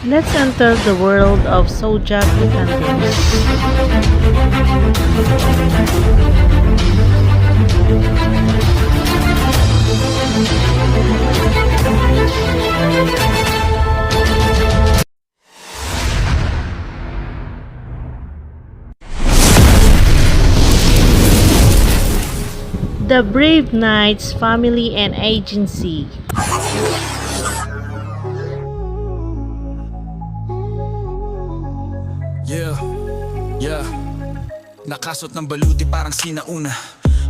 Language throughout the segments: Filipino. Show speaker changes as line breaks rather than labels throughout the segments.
Let's enter the world of zodiac candles. The Brave Knights Family and Agency.
Yeah. Nakasot ng baluti parang sinauna.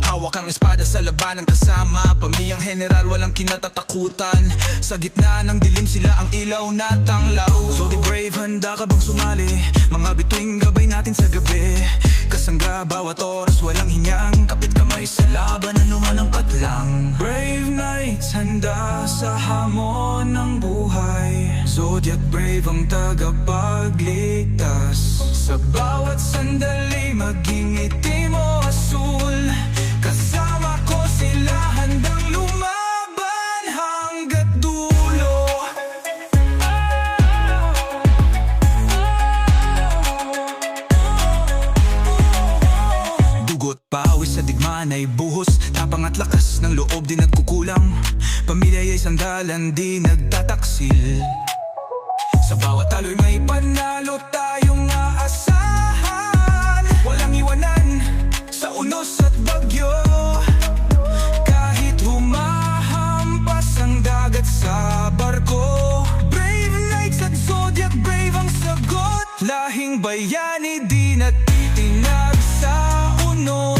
Hawak ang espada sa labanan kasama pamilyang general, walang kinatatakutan. Sa gitna ng dilim sila ang ilaw na tanglaw. So the brave, handa ka bang sumali? Mga bituing gabay natin sa gabi. Kasangga bawat oras, walang hinyang kapit kamay sa laban, anuman ang patlang. Brave Knights, handa sa hamon ng buhay. Zodiac brave ang tagapagligtas. Sa bawat sandali, maging itim o asul, kasama ko sila, handang lumaban hanggat dulo. Dugot, pawis sa digmaan ay buhos, tapang at lakas ng loob di nagkukulang. Pamilya ay sandalan, di nagtataksil. Sa bawat talo'y may panalo tayong aasahan. Walang iwanan sa unos at bagyo. Kahit humahampas ang dagat sa barko, Brave Knights at Zodiac brave ang sagot. Lahing bayani di natitinag sa unos.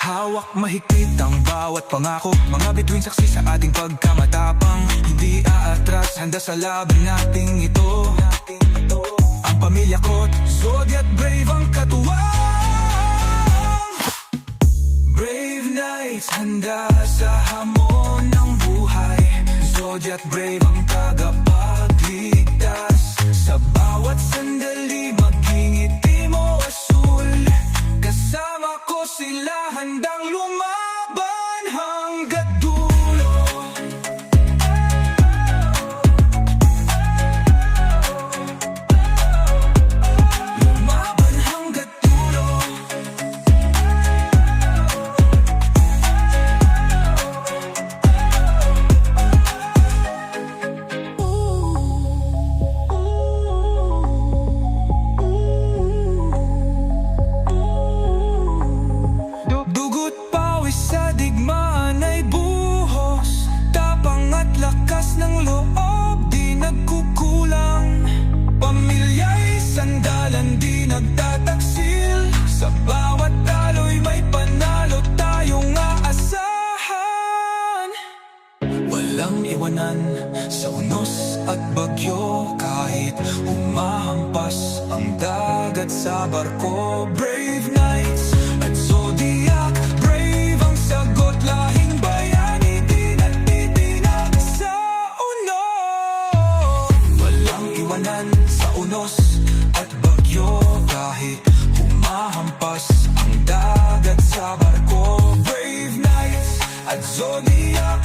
Hawak mahigpit ang bawat pangako, mga bituin saksi sa ating pagkamatapang. Hindi aatras, handa sa laban nating ito. Ang pamilya ko't Zodiac brave ang katuwang. Brave Knights, handa sa hamon ng buhay. Zodiac brave ang tagapagligtas. Sa bawat sandali, maging itim o asul, kasama ko sila, handang lumaban hanggat dulo. Lumaban hanggat dulo. Dugot pawis sa digmaan ay buhos, tapang at lakas ng loob di nagkukulang. Pamilya'y sandalan, di nagtataksil. Sa bawat talo'y may panalo tayong aasahan. Walang iwanan sa unos at bagyo. Kahit humahampas ang dagat sa barko, Brave Knights at Zodiac brave ang sagot. Lahing bayani di natitinag sa unos. Walang iwanan sa unos at bagyo. Kahit humahampas ang dagat sa barko, Brave Knights at Zodiac